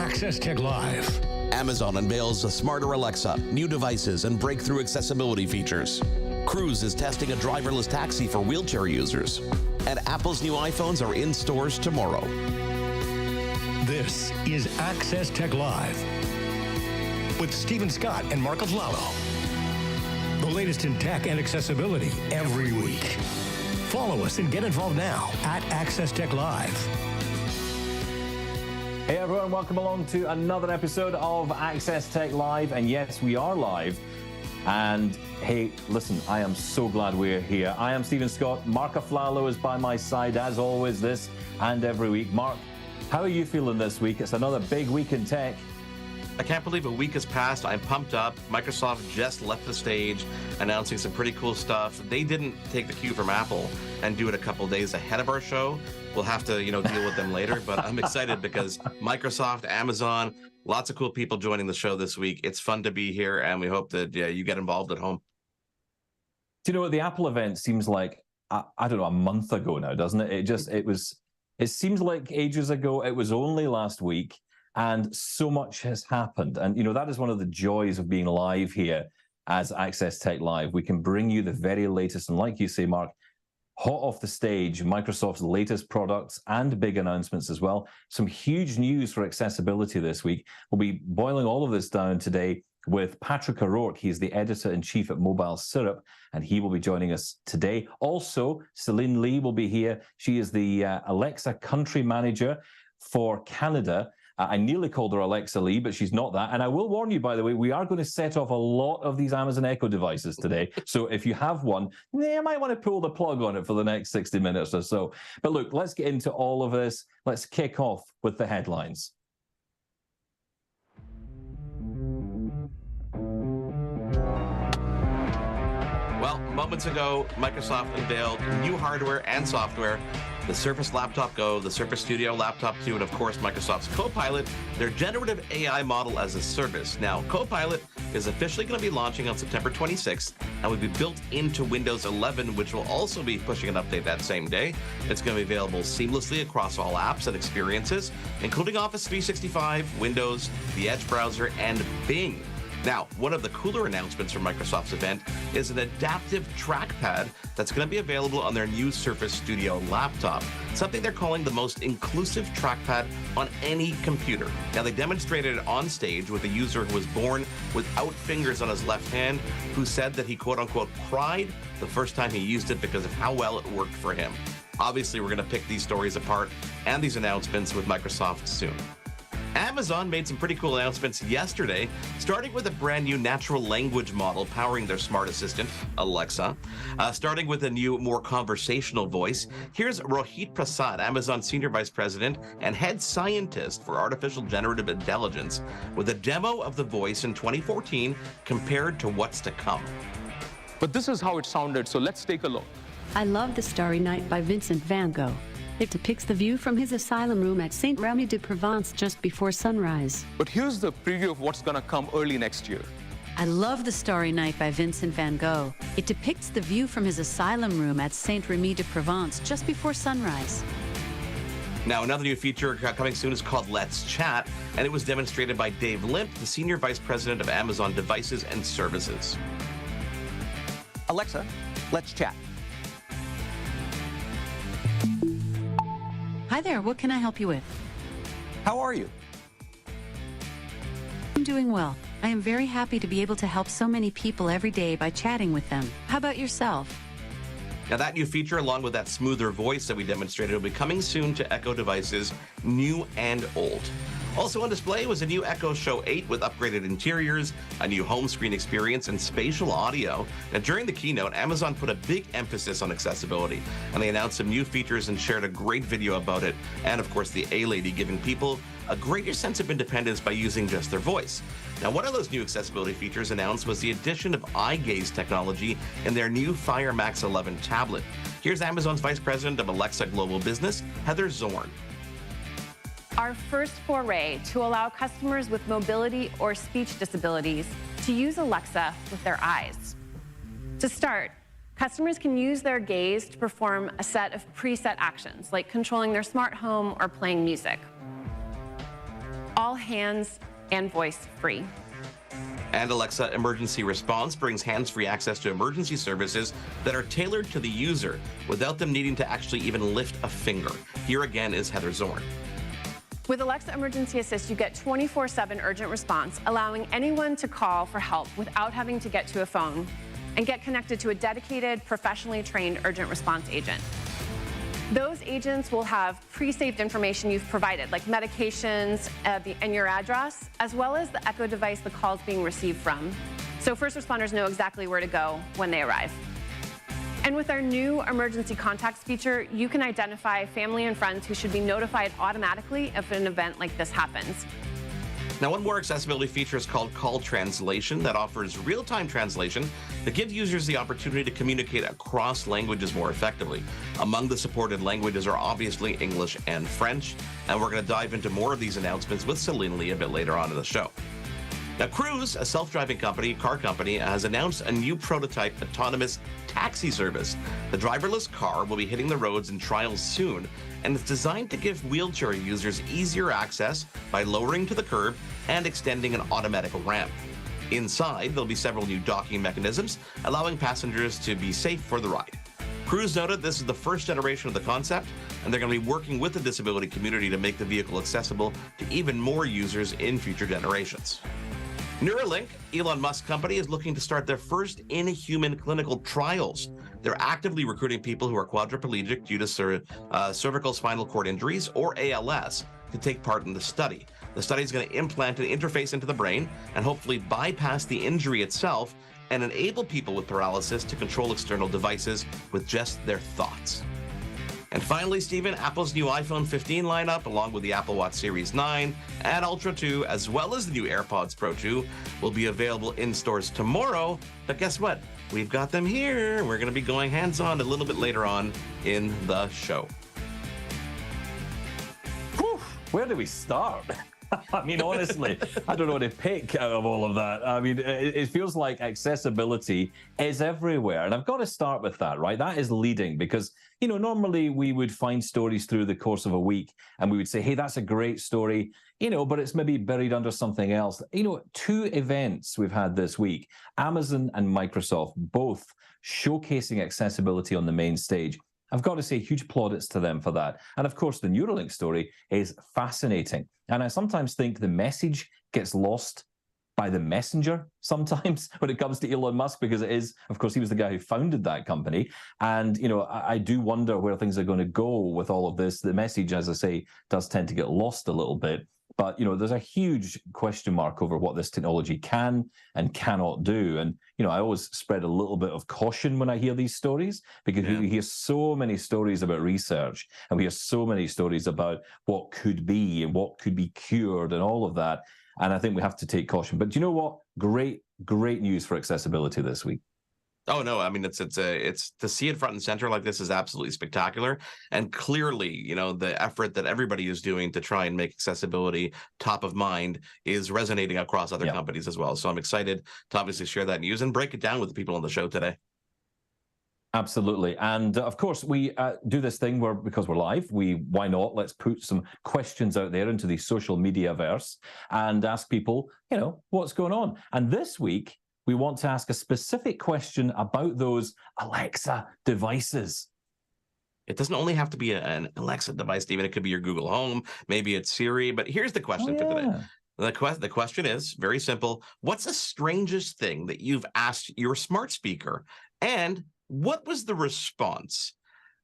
Access Tech Live. Amazon unveils a smarter Alexa, new devices, and breakthrough accessibility features. Cruise is testing a driverless taxi for wheelchair users. And Apple's new iPhones are in stores tomorrow. This is Access Tech Live with Scott and Marc Aflalo. The latest in tech and accessibility every week. Follow us and get involved now at Access Tech Live. Hey everyone, welcome along to another episode of Access Tech Live. And yes, we are live. And hey, listen, I am so glad we're here. I am Scott. Marc Aflalo is by my side as always this and every week. Marc, how are you feeling this week? It's another big week in tech. I can't believe a week has passed. I'm pumped up. Microsoft just left the stage announcing some pretty cool stuff. They didn't take the cue from Apple and do it a couple days ahead of our show. We'll have to, deal with them later, but I'm excited because Microsoft, Amazon, lots of cool people joining the show this week. It's fun to be here, and we hope that you get involved at home. Do you know what the Apple event seems like? I don't know, a month ago now, doesn't it? It seems like ages ago. It was only last week. And so much has happened. And, that is one of the joys of being live here as Access Tech Live. We can bring you the very latest. And like you say, Marc, hot off the stage, Microsoft's latest products and big announcements as well. Some huge news for accessibility this week. We'll be boiling all of this down today with Patrick O'Rourke. He's the editor-in-chief at MobileSyrup, and he will be joining us today. Also, Celine Lee will be here. She is the Alexa country manager for Canada. I nearly called her Alexa Lee, but she's not that. And I will warn you, by the way, we are going to set off a lot of these Amazon Echo devices today. So if you have one, you might want to pull the plug on it for the next 60 minutes or so. But look, let's get into all of this. Let's kick off with the headlines. Well, moments ago, Microsoft unveiled new hardware and software. The Surface Laptop Go, the Surface Studio Laptop 2, and of course, Microsoft's Copilot, their generative AI model as a service. Now, Copilot is officially going to be launching on September 26th and will be built into Windows 11, which will also be pushing an update that same day. It's going to be available seamlessly across all apps and experiences, including Office 365, Windows, the Edge browser, and Bing. Now, one of the cooler announcements from Microsoft's event is an adaptive trackpad that's going to be available on their new Surface Studio laptop, something they're calling the most inclusive trackpad on any computer. Now, they demonstrated it on stage with a user who was born without fingers on his left hand, who said that he, quote-unquote, cried the first time he used it because of how well it worked for him. Obviously, we're going to pick these stories apart and these announcements with Microsoft soon. Amazon made some pretty cool announcements yesterday, starting with a brand new natural language model powering their smart assistant, Alexa. Starting with a new, more conversational voice, here's Rohit Prasad, Amazon Senior Vice President and Head Scientist for Artificial Generative Intelligence, with a demo of the voice in 2014 compared to what's to come. But this is how it sounded, so let's take a look. I love The Starry Night by Vincent van Gogh. It depicts the view from his asylum room at Saint Remy de Provence just before sunrise. But here's the preview of what's going to come early next year. I love The Starry Night by Vincent van Gogh. It depicts the view from his asylum room at Saint Remy de Provence just before sunrise. Now, another new feature coming soon is called Let's Chat, and it was demonstrated by Dave Limp, the Senior Vice President of Amazon Devices and Services. Alexa, let's chat. Hi there, what can I help you with? How are you? I'm doing well. I am very happy to be able to help so many people every day by chatting with them. How about yourself? Now, that new feature, along with that smoother voice that we demonstrated, will be coming soon to Echo devices, new and old. Also on display was a new Echo Show 8 with upgraded interiors, a new home screen experience, and spatial audio. Now, during the keynote, Amazon put a big emphasis on accessibility, and they announced some new features and shared a great video about it. And of course, the A-Lady giving people a greater sense of independence by using just their voice. Now, one of those new accessibility features announced was the addition of eye gaze technology in their new Fire Max 11 tablet. Here's Amazon's Vice President of Alexa Global Business, Heather Zorn. Our first foray to allow customers with mobility or speech disabilities to use Alexa with their eyes. To start, customers can use their gaze to perform a set of preset actions, like controlling their smart home or playing music. all hands and voice free. And Alexa Emergency Response brings hands-free access to emergency services that are tailored to the user without them needing to actually even lift a finger. Here again is Heather Zorn. With Alexa Emergency Assist, you get 24/7 urgent response, allowing anyone to call for help without having to get to a phone, and get connected to a dedicated, professionally trained urgent response agent. Those agents will have pre-saved information you've provided, like medications and your address, as well as the Echo device the call's being received from. So first responders know exactly where to go when they arrive. And with our new emergency contacts feature, you can identify family and friends who should be notified automatically if an event like this happens. Now, one more accessibility feature is called Call Translation that offers real-time translation that gives users the opportunity to communicate across languages more effectively. Among the supported languages are obviously English and French, and we're going to dive into more of these announcements with Celine Lee a bit later on in the show. Now, Cruise, a self-driving car company, has announced a new prototype autonomous taxi service. The driverless car will be hitting the roads in trials soon, and it's designed to give wheelchair users easier access by lowering to the curb and extending an automatic ramp. Inside, there'll be several new docking mechanisms, allowing passengers to be safe for the ride. Cruise noted this is the first generation of the concept, and they're going to be working with the disability community to make the vehicle accessible to even more users in future generations. Neuralink, Elon Musk's company, is looking to start their first in-human clinical trials. They're actively recruiting people who are quadriplegic due to cervical spinal cord injuries, or ALS, to take part in the study. The study is going to implant an interface into the brain and hopefully bypass the injury itself and enable people with paralysis to control external devices with just their thoughts. And finally, Stephen, Apple's new iPhone 15 lineup, along with the Apple Watch Series 9 and Ultra 2, as well as the new AirPods Pro 2, will be available in stores tomorrow. But guess what? We've got them here. We're going to be going hands-on a little bit later on in the show. Whew, where do we start? I mean, honestly, I don't know what to pick out of all of that. I mean, it feels like accessibility is everywhere. And I've got to start with that, right? That is leading because, you know, normally we would find stories through the course of a week and we would say, hey, that's a great story, you know, but it's maybe buried under something else. You know, 2 events we've had this week, Amazon and Microsoft, both showcasing accessibility on the main stage. I've got to say huge plaudits to them for that. And of course, the Neuralink story is fascinating. And I sometimes think the message gets lost by the messenger sometimes when it comes to Elon Musk, because it is, of course, he was the guy who founded that company. And, you know, I do wonder where things are going to go with all of this. The message, as I say, does tend to get lost a little bit. But, you know, there's a huge question mark over what this technology can and cannot do. And, you know, I always spread a little bit of caution when I hear these stories, because we hear so many stories about research and we hear so many stories about what could be and what could be cured and all of that. And I think we have to take caution. But do you know what? Great news for accessibility this week. Oh no, I mean it's to see it front and center like this is absolutely spectacular, and clearly, you know, the effort that everybody is doing to try and make accessibility top of mind is resonating across other companies as well. So I'm excited to obviously share that news and break it down with the people on the show today. Absolutely. And of course, we do this thing where, because we're live, why not? Let's put some questions out there into the social media verse and ask people, you know, what's going on. And this week, we want to ask a specific question about those Alexa devices. It doesn't only have to be an Alexa device, Stephen. It could be your Google Home. Maybe it's Siri. But here's the question for today. The question is very simple. What's the strangest thing that you've asked your smart speaker? And what was the response?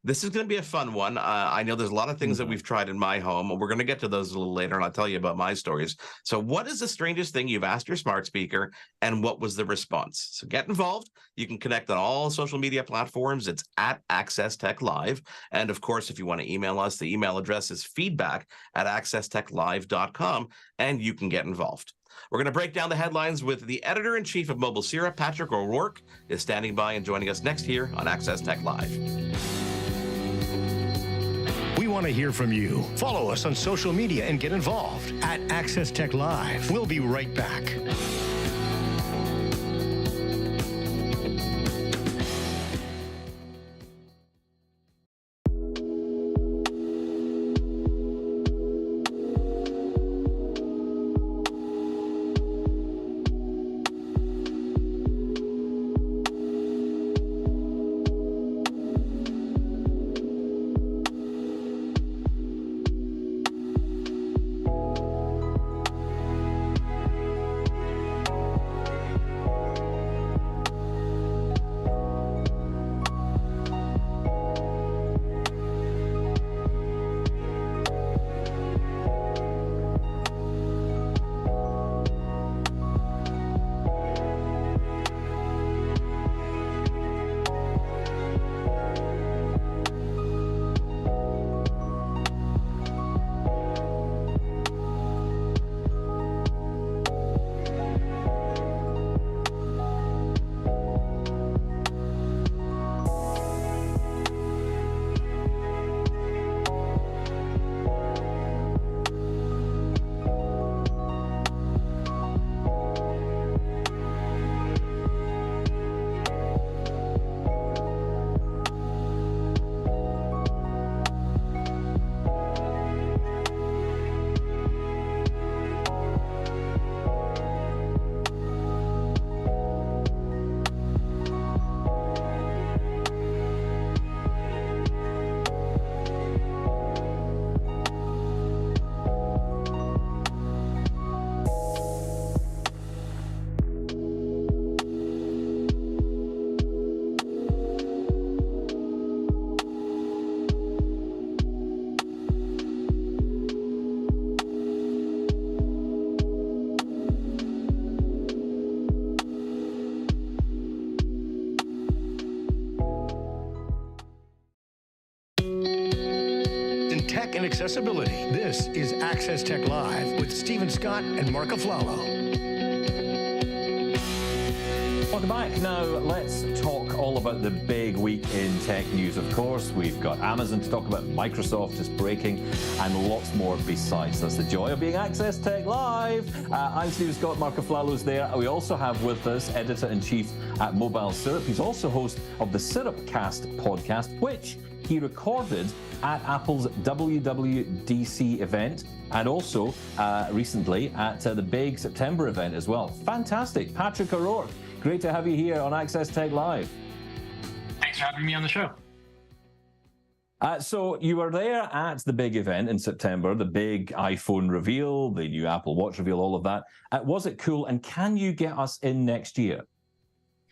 This is going to be a fun one. I know there's a lot of things that we've tried in my home. We're going to get to those a little later, and I'll tell you about my stories. So what is the strangest thing you've asked your smart speaker, and what was the response? So get involved. You can connect on all social media platforms. It's at Access Tech Live. And, of course, if you want to email us, the email address is feedback@accesstechlive.com, and you can get involved. We're going to break down the headlines with the editor-in-chief of MobileSyrup, Patrick O'Rourke, is standing by and joining us next here on Access Tech Live. We want to hear from you. Follow us on social media and get involved at Access Tech Live. We'll be right back. tech and accessibility. This is Access Tech Live with Stephen Scott and Marc Aflalo. Welcome back. Now, let's talk all about the big week in tech news, of course. We've got Amazon to talk about, Microsoft is breaking, and lots more besides. That's the joy of being Access Tech Live. I'm Stephen Scott, Marc Aflalo's there. We also have with us Editor-in-Chief at MobileSyrup. He's also host of the Syrupcast podcast, which he recorded at Apple's WWDC event and also recently at the big September event as well. Fantastic. Patrick O'Rourke, great to have you here on Access Tech Live. Thanks for having me on the show. So you were there at the big event in September, the big iPhone reveal, the new Apple Watch reveal, all of that. Was it cool? And can you get us in next year?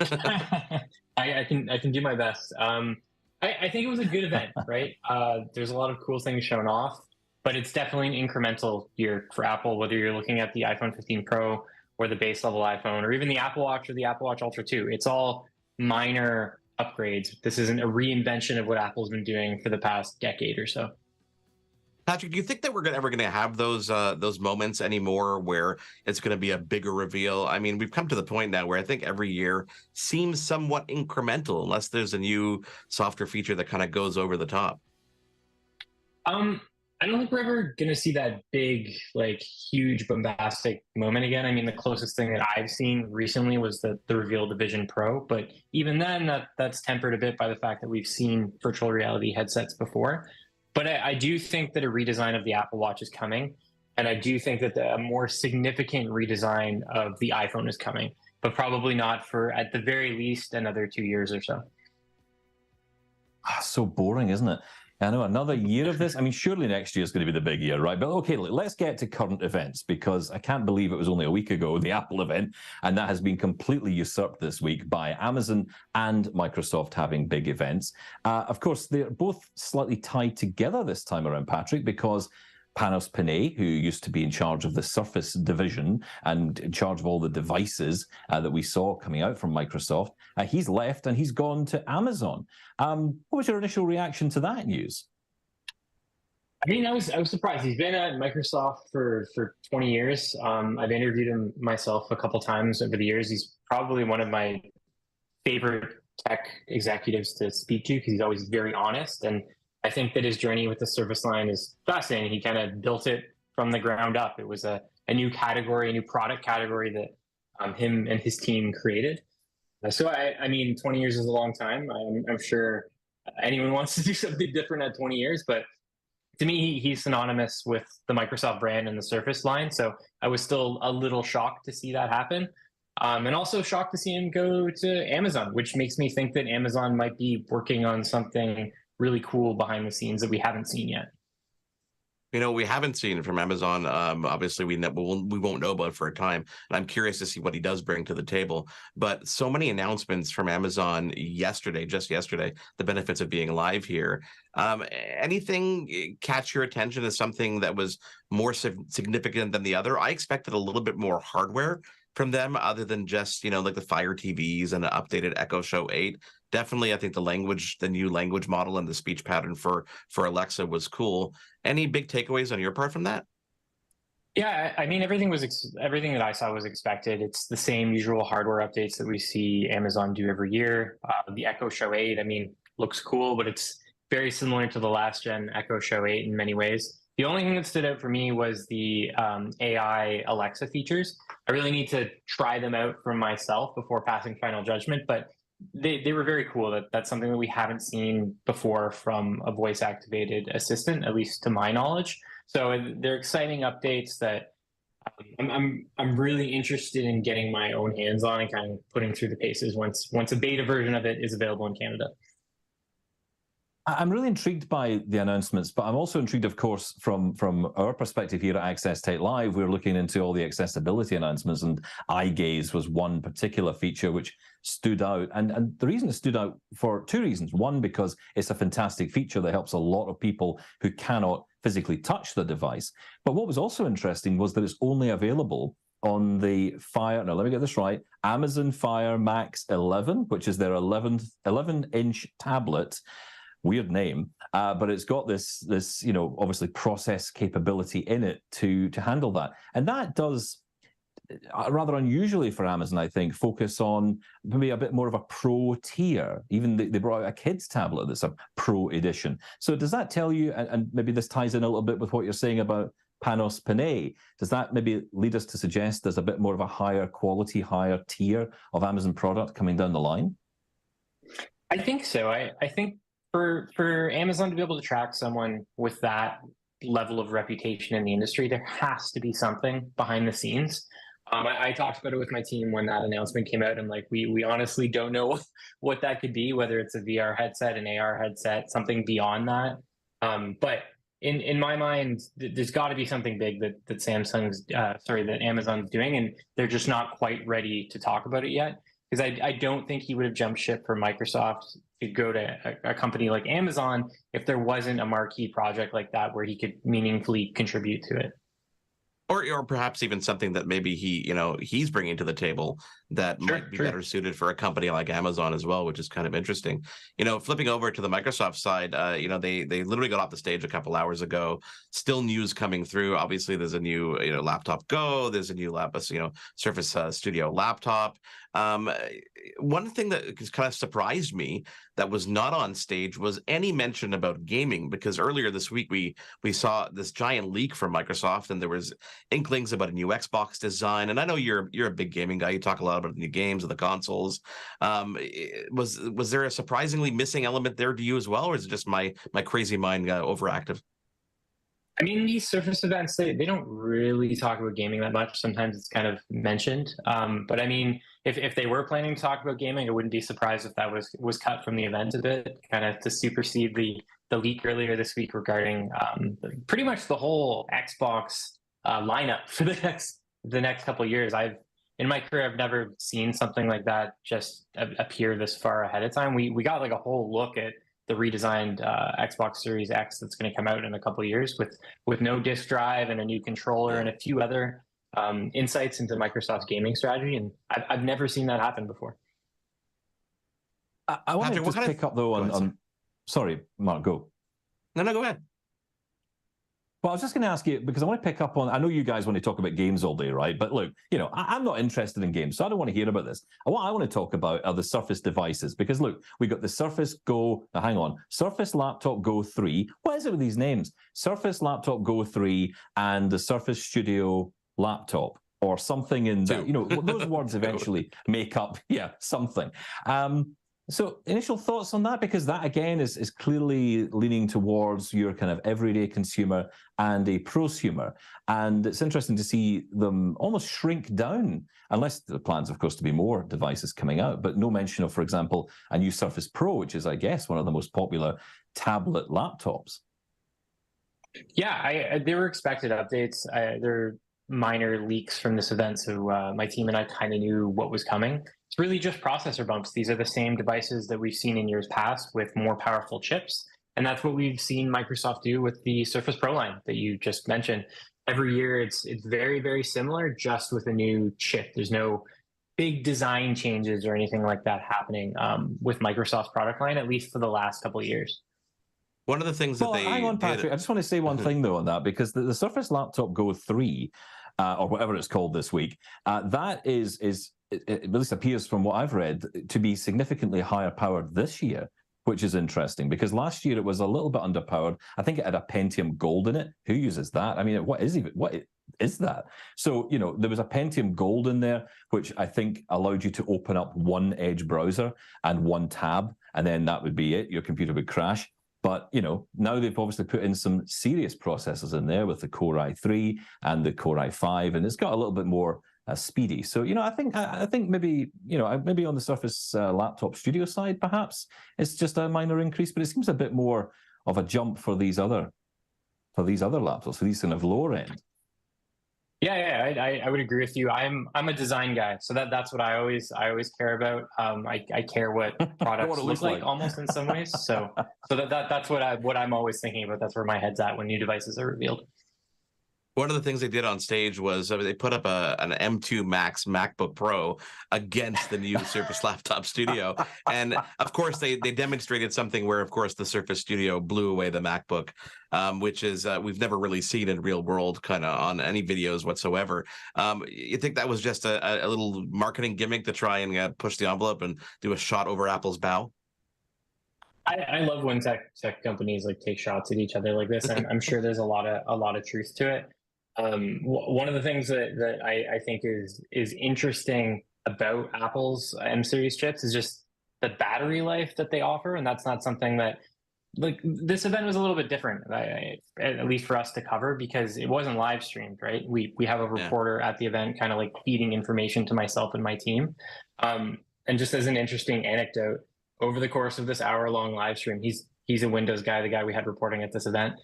I can do my best. I think it was a good event, right? There's a lot of cool things shown off, but it's definitely an incremental year for Apple, whether you're looking at the iPhone 15 Pro or the base level iPhone, or even the Apple Watch or the Apple Watch Ultra 2. It's all minor upgrades. This isn't a reinvention of what Apple's been doing for the past decade or so. Patrick, do you think that we're ever going to have those moments anymore where it's going to be a bigger reveal? I mean, we've come to the point now where I think every year seems somewhat incremental, unless there's a new software feature that kind of goes over the top. I don't think we're ever going to see that big, like, huge bombastic moment again. I mean, the closest thing that I've seen recently was the reveal of the Vision Pro, but even then, that's tempered a bit by the fact that we've seen virtual reality headsets before. But I do think that a redesign of the Apple Watch is coming, and I do think that a more significant redesign of the iPhone is coming, but probably not for, at the very least, another 2 years or so. So boring, isn't it? I know, another year of this. I mean, surely next year is going to be the big year, right? But okay, let's get to current events, because I can't believe it was only a week ago, the Apple event, and that has been completely usurped this week by Amazon and Microsoft having big events. Of course, they're both slightly tied together this time around, Patrick, because Panos Panay, who used to be in charge of the Surface division and in charge of all the devices that we saw coming out from Microsoft, he's left and he's gone to Amazon. What was your initial reaction to that news? I mean, I was surprised. He's been at Microsoft for 20 years. I've interviewed him myself a couple times over the years. He's probably one of my favorite tech executives to speak to because he's always very honest. And I think that his journey with the Surface line is fascinating. He kind of built it from the ground up. It was a new category, a new product category that him and his team created. So, I mean, 20 years is a long time. I'm sure anyone wants to do something different at 20 years, but to me, he's synonymous with the Microsoft brand and the Surface line. So I was still a little shocked to see that happen. And also shocked to see him go to Amazon, which makes me think that Amazon might be working on something really cool behind the scenes that we haven't seen yet. You know, we haven't seen it from Amazon. Obviously, we won't know about it for a time. And I'm curious to see what he does bring to the table. But so many announcements from Amazon just yesterday, the benefits of being live here. Anything catch your attention as something that was more significant than the other? I expected a little bit more hardware from them other than just, like the Fire TVs and an updated Echo Show 8. Definitely, I think the new language model and the speech pattern for Alexa was cool. Any big takeaways on your part from that? Yeah, I mean, everything that I saw was expected. It's the same usual hardware updates that we see Amazon do every year. The Echo Show 8, I mean, looks cool, but it's very similar to the last gen Echo Show 8 in many ways. The only thing that stood out for me was the AI Alexa features. I really need to try them out for myself before passing final judgment, but they were very cool. That's something that we haven't seen before from a voice-activated assistant, at least to my knowledge. So they're exciting updates that I'm really interested in getting my own hands on and kind of putting through the paces once a beta version of it is available in Canada. I'm really intrigued by the announcements, but I'm also intrigued, of course, from our perspective here at Access Tech Live. We're looking into all the accessibility announcements, and eye gaze was one particular feature which stood out. And the reason it stood out for two reasons. One, because it's a fantastic feature that helps a lot of people who cannot physically touch the device. But what was also interesting was that it's only available on the Fire, now let me get this right, Amazon Fire Max 11, which is their 11-inch tablet. weird name, but it's got this obviously process capability in it to handle that, and that does. Rather unusually for Amazon, I think, focus on maybe a bit more of a pro tier. Even they brought out a kids tablet that's a pro edition. So does that tell you, and maybe this ties in a little bit with what you're saying about Panos Panay, does that maybe lead us to suggest there's a bit more of a higher quality, higher tier of Amazon product coming down the line? I think so. I think for Amazon to be able to track someone with that level of reputation in the industry, there has to be something behind the scenes. I talked about it with my team when that announcement came out, and like we honestly don't know what that could be, whether it's a VR headset, an AR headset, something beyond that. But in my mind, there's got to be something big that Amazon's doing, and they're just not quite ready to talk about it yet. Because I don't think he would have jumped ship for Microsoft to go to a company like Amazon if there wasn't a marquee project like that where he could meaningfully contribute to it. Or perhaps even something that maybe he's bringing to the table that might be better suited for a company like Amazon as well, which is kind of interesting. Flipping over to the Microsoft side, they literally got off the stage a couple hours ago. Still news coming through. Obviously, there's a new laptop Go. There's a new Surface Studio laptop. One thing that kind of surprised me that was not on stage was any mention about gaming, because earlier this week we saw this giant leak from Microsoft, and there was inklings about a new Xbox design. And I know you're a big gaming guy. You talk a lot about the new games and the consoles. Was there a surprisingly missing element there to you as well, or is it just my crazy mind overactive? I mean, these Surface events, they don't really talk about gaming that much. Sometimes it's kind of mentioned. But I mean, if they were planning to talk about gaming, I wouldn't be surprised if that was cut from the event a bit, kind of to supersede the leak earlier this week regarding pretty much the whole Xbox lineup for the next couple of years. In my career, I've never seen something like that just appear this far ahead of time. We got like a whole look at the redesigned Xbox Series X that's going to come out in a couple of years with no disk drive and a new controller and a few other insights into Microsoft's gaming strategy. And I've never seen that happen before. I want to just pick up though on sorry, Mark, go. No, go ahead. Well, I was just going to ask you, because I want to pick up on, I know you guys want to talk about games all day, right? But look, I'm not interested in games, so I don't want to hear about this. What I want to talk about are the Surface devices, because look, we got the Surface Go, Surface Laptop Go 3. What is it with these names? Surface Laptop Go 3 and the Surface Studio Laptop, or something in that, those words eventually make up, something. So initial thoughts on that, because that again is clearly leaning towards your kind of everyday consumer and a prosumer. And it's interesting to see them almost shrink down, unless the plans, of course, to be more devices coming out, but no mention of, for example, a new Surface Pro, which is, I guess, one of the most popular tablet laptops. Yeah, there were expected updates. There are minor leaks from this event, so my team and I kind of knew what was coming. It's really just processor bumps. These are the same devices that we've seen in years past with more powerful chips. And that's what we've seen Microsoft do with the Surface Pro line that you just mentioned. Every year, it's very, very similar, just with a new chip. There's no big design changes or anything like that happening with Microsoft's product line, at least for the last couple of years. One of the things that they hang on, Patrick. I just want to say one thing, though, on that, because the Surface Laptop Go 3, or whatever it's called this week, that is it at least appears from what I've read to be significantly higher powered this year, which is interesting, because last year it was a little bit underpowered. I think it had a Pentium Gold in it. Who uses that? I mean, what is that? So, there was a Pentium Gold in there, which I think allowed you to open up one Edge browser and one tab, and then that would be it. Your computer would crash. But, now they've obviously put in some serious processors in there with the Core i3 and the Core i5, and it's got a little bit more speedy. So, I think maybe, maybe on the Surface Laptop Studio side, perhaps it's just a minor increase, but it seems a bit more of a jump for these other laptops, for these kind of lower end. Yeah, I would agree with you. I'm a design guy, so that's what I always care about. I care what products what look like almost in some ways. So that's what I'm always thinking about. That's where my head's at when new devices are revealed. One of the things they did on stage was they put up an M2 Max MacBook Pro against the new Surface Laptop Studio. And of course, they demonstrated something where, of course, the Surface Studio blew away the MacBook, which is we've never really seen in real world kind of on any videos whatsoever. You think that was just a little marketing gimmick to try and push the envelope and do a shot over Apple's bow? I love when tech companies like take shots at each other like this. I'm sure there's a lot of truth to it. One of the things that I think is interesting about Apple's M series chips is just the battery life that they offer, and that's not something that, like, this event was a little bit different, at least for us to cover, because it wasn't live streamed, right? We have a reporter at the event kind of like feeding information to myself and my team. And just as an interesting anecdote, over the course of this hour-long live stream, he's a Windows guy, the guy we had reporting at this event.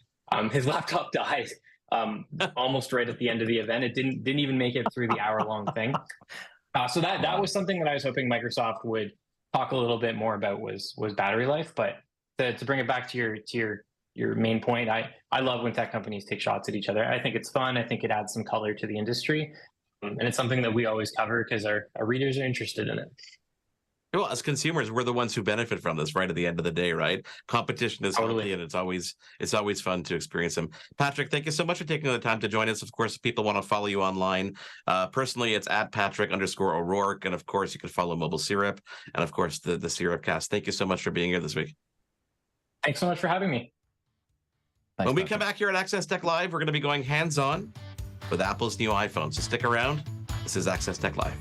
His laptop died almost right at the end of the event. It didn't even make it through the hour-long thing. So that was something that I was hoping Microsoft would talk a little bit more about was battery life. But to bring it back to your main point, I love when tech companies take shots at each other. I think it's fun. I think it adds some color to the industry, and it's something that we always cover because our readers are interested in it. Well, as consumers, we're the ones who benefit from this, right? At the end of the day, right? Competition is healthy, and it's always fun to experience them. Patrick, thank you so much for taking the time to join us. Of course, if people want to follow you online, personally, it's at Patrick_O'Rourke, and of course, you can follow MobileSyrup, and of course, the Syrup Cast. Thank you so much for being here this week. Thanks so much for having me. Thanks, when we Patrick. come back here at Access Tech Live, we're going to be going hands-on with Apple's new iPhone. So stick around. This is Access Tech Live.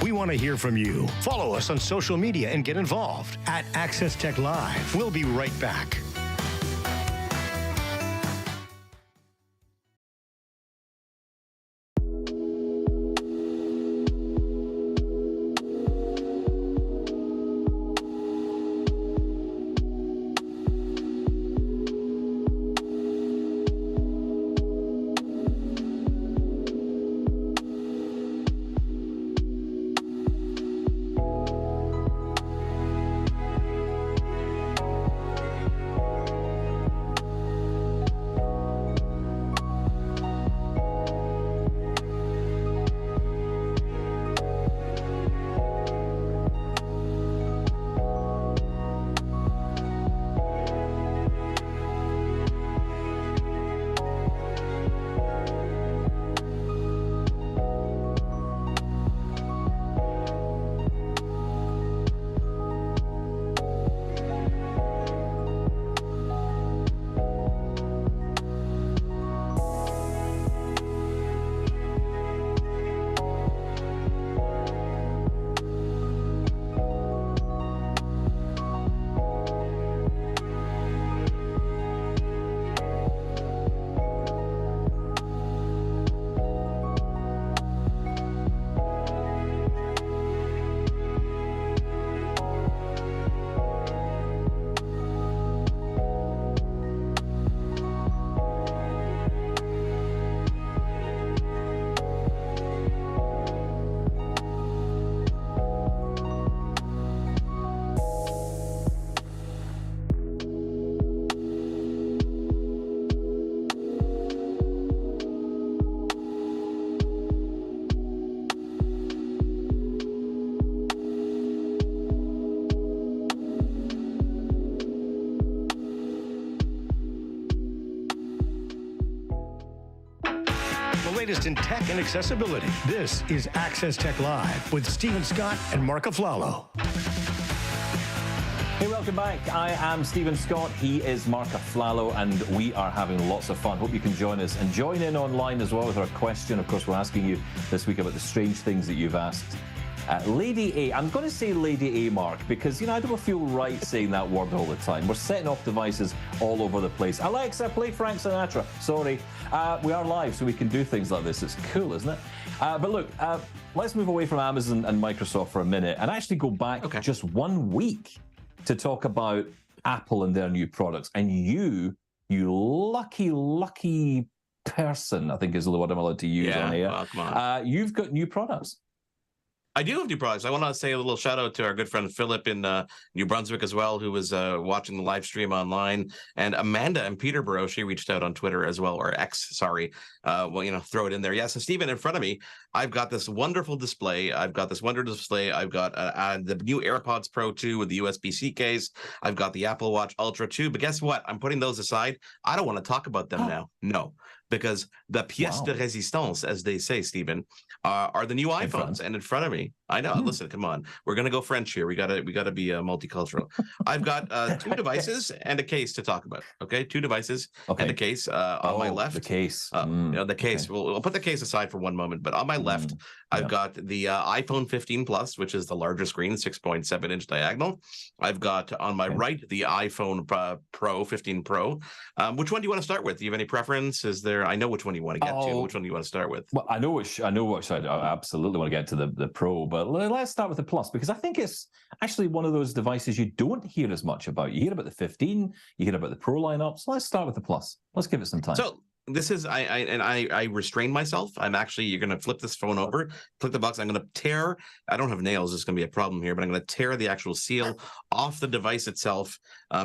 We want to hear from you. Follow us on social media and get involved at Access Tech Live. We'll be right back. Latest in tech and accessibility. This is Access Tech Live with Stephen Scott and Marc Aflalo. Hey, welcome back. I am Stephen Scott. He is Marc Aflalo, and we are having lots of fun. Hope you can join us and join in online as well with our question. Of course, we're asking you this week about the strange things that you've asked. Lady A, I'm going to say Lady A, Mark, because, you know, I don't feel right saying that word all the time. We're setting off devices all over the place. Alexa, play Frank Sinatra. Sorry. We are live, so we can do things like this. It's cool, isn't it? But look, let's move away from Amazon and Microsoft for a minute and actually go back just 1 week to talk about Apple and their new products. And you lucky person, I think is the word I'm allowed to use on here. Well, come on. You've got new products. I do have new products. I want to say a little shout out to our good friend Philip in New Brunswick as well, who was watching the live stream online, and Amanda in Peterborough. She reached out on Twitter as well, or X, sorry. Well, throw it in there. Yeah. So Stephen, in front of me, I've got this wonderful display. I've got the new AirPods Pro 2 with the USB-C case. I've got the Apple Watch Ultra 2. But guess what? I'm putting those aside. I don't want to talk about them now. No, because the pièce de résistance, as they say, Stephen, are the new iPhones. And in front of me, I know. Listen, come on, we're gonna go French here. We gotta be multicultural. I've got 2 devices and a case to talk about. Okay, 2 devices and a case. On my left, the case. The case. Okay. We'll put the case aside for one moment. But on my left, I've got the iPhone 15 Plus, which is the larger screen, 6.7-inch diagonal. I've got on my right the iPhone Pro 15 Pro. Which one do you want to start with? Do you have any preference? Is there? I know which one you want to get to. Which one do you want to start with? Well, I know which I absolutely want to get to the Pro, but let's start with the Plus, because I think it's actually one of those devices you don't hear as much about. You hear about the 15, you hear about the Pro lineup. So let's start with the Plus. Let's give it some time. So this is I restrained myself. You're gonna flip this phone over, click the box. I'm gonna tear. I don't have nails. It's gonna be a problem here, but I'm gonna tear the actual seal off the device itself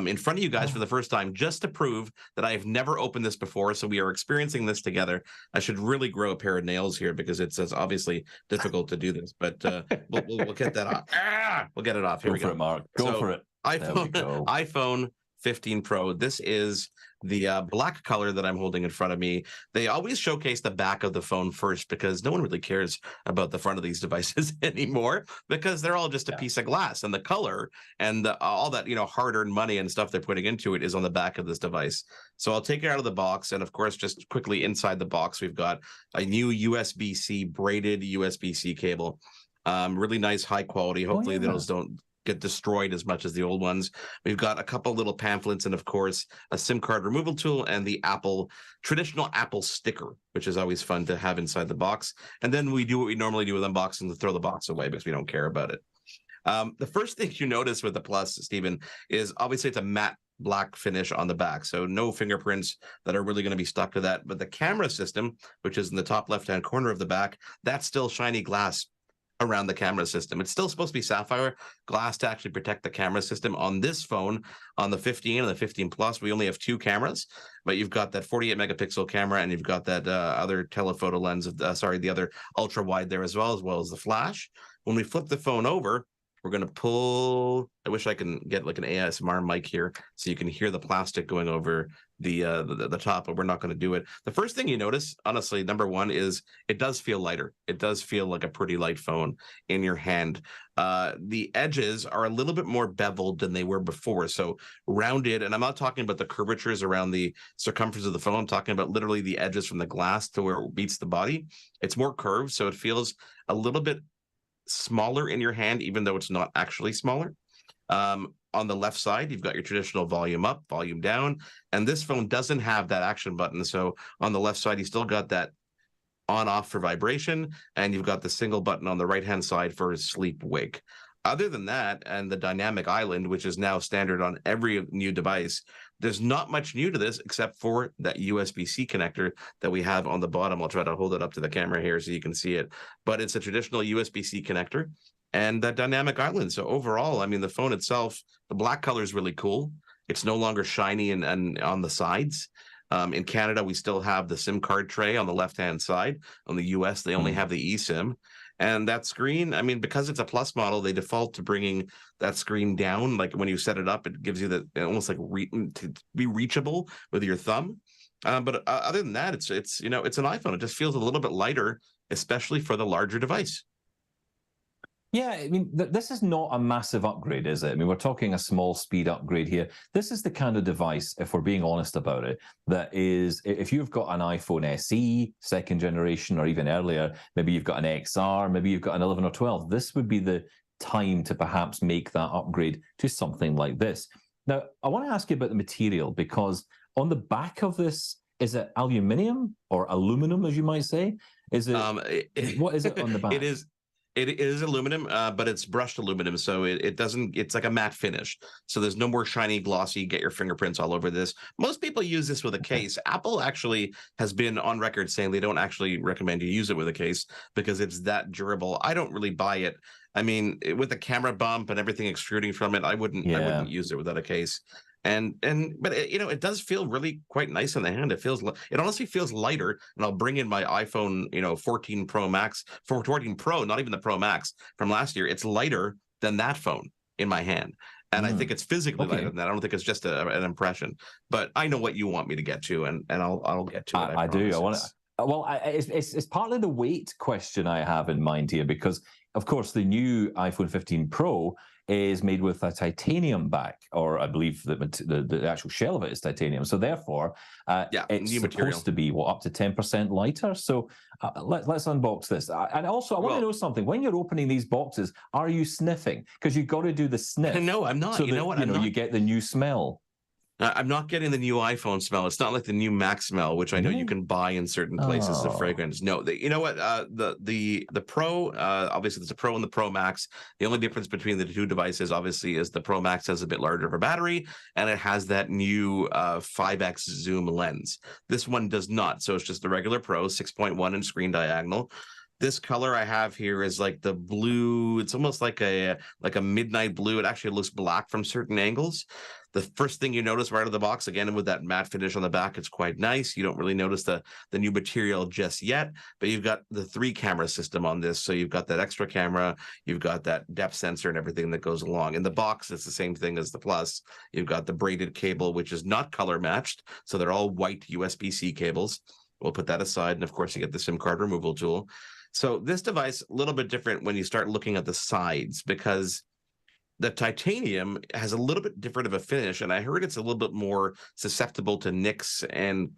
in front of you guys for the first time, just to prove that I have never opened this before. So we are experiencing this together. I should really grow a pair of nails here, because it's obviously difficult to do this. But we'll get that off. We'll get it off. Here we go. Go for it, Mark. Go for it. iPhone 15 Pro. This is the black color that I'm holding in front of me. They always showcase the back of the phone first, because no one really cares about the front of these devices anymore, because they're all just a piece of glass, and the color and all that hard-earned money and stuff they're putting into it is on the back of this device. So I'll take it out of the box, and of course, just quickly inside the box, we've got a new USB-C braided USB-C cable. Really nice, high quality. Hopefully those don't get destroyed as much as the old ones. We've got a couple little pamphlets, and of course a SIM card removal tool, and the traditional Apple sticker, which is always fun to have inside the box. And then we do what we normally do with unboxing, to throw the box away because we don't care about it. The first thing you notice with the Plus, Stephen, is obviously it's a matte black finish on the back, so no fingerprints that are really going to be stuck to that. But the camera system, which is in the top left-hand corner of the back, that's still shiny glass around the camera system. It's still supposed to be sapphire glass to actually protect the camera system. On this phone, on the 15 and the 15 Plus, we only have 2 cameras, but you've got that 48 megapixel camera, and you've got that other telephoto lens of the other ultra wide there as well as the flash. When we flip the phone over, we're going to pull. I wish I can get like an ASMR mic here so you can hear the plastic going over the top, but we're not going to do it. The first thing you notice, honestly, number one, is it does feel lighter. It does feel like a pretty light phone in your hand. The edges are a little bit more beveled than they were before, so rounded. And I'm not talking about the curvatures around the circumference of the phone. I'm talking about literally the edges from the glass to where it meets the body. It's more curved, so it feels a little bit smaller in your hand, even though it's not actually smaller. On the left side, you've got your traditional volume up, volume down, and this phone doesn't have that action button. So on the left side, you still got that on off for vibration, and you've got the single button on the right hand side for sleep wake. Other than that, and the dynamic island, which is now standard on every new device, there's not much new to this except for that USB-C connector that we have on the bottom. I'll try to hold it up to the camera here so you can see it, but it's a traditional USB-C connector and that dynamic island. So overall, I mean, the phone itself, the black color is really cool. It's no longer shiny and on the sides. In Canada, we still have the SIM card tray on the left-hand side. On the US, they only have the eSIM. And that screen, I mean, because it's a Plus model, they default to bringing that screen down. Like when you set it up, it gives you the almost like to be reachable with your thumb. But other than that, it's an iPhone. It just feels a little bit lighter, especially for the larger device. Yeah, I mean, this is not a massive upgrade, is it? I mean, we're talking a small speed upgrade here. This is the kind of device, if we're being honest about it, that is, if you've got an iPhone SE, second generation, or even earlier, maybe you've got an XR, maybe you've got an 11 or 12, this would be the time to perhaps make that upgrade to something like this. Now, I want to ask you about the material, because on the back of this, is it aluminium or aluminum, as you might say? Is it, what is it on the back? It is aluminum, but it's brushed aluminum, so it doesn't. It's like a matte finish, so there's no more shiny, glossy. Get your fingerprints all over this. Most people use this with a case. Apple actually has been on record saying they don't actually recommend you use it with a case because it's that durable. I don't really buy it. I mean, with the camera bump and everything extruding from it, I wouldn't use it without a case. But it does feel really quite nice in the hand. It honestly feels lighter. And I'll bring in my iPhone 14 Pro Max, 14 Pro, not even the Pro Max from last year. It's lighter than that phone in my hand, and I think it's physically lighter than that. I don't think it's just an impression. But I know what you want me to get to, and I'll get to it. I do. I want to. Well, it's partly the weight question I have in mind here, because of course the new iPhone 15 Pro is made with a titanium back, or I believe the actual shell of it is titanium. So therefore, it's supposed to be up to 10% lighter. So let's unbox this. And also, I want to know something. When you're opening these boxes, are you sniffing? Because you've got to do the sniff. No, I'm not. So you know what? You get the new smell. I'm not getting the new iPhone smell. It's not like the new Mac smell, which I know you can buy in certain places. The fragrance. No, you know what? The Pro, obviously there's a Pro and the Pro Max. The only difference between the two devices, obviously, is the Pro Max has a bit larger of a battery, and it has that new 5x zoom lens. This one does not. So it's just the regular Pro, 6.1 inch screen diagonal. This color I have here is like the blue. It's almost like a midnight blue. It actually looks black from certain angles. The first thing you notice right out of the box, again, with that matte finish on the back, it's quite nice. You don't really notice the new material just yet, but you've got the 3-camera system on this. So you've got that extra camera, you've got that depth sensor and everything that goes along. In the box, it's the same thing as the Plus. You've got the braided cable, which is not color matched. So they're all white USB-C cables. We'll put that aside. And of course, you get the SIM card removal tool. So this device, a little bit different when you start looking at the sides, because the titanium has a little bit different of a finish, and I heard it's a little bit more susceptible to nicks and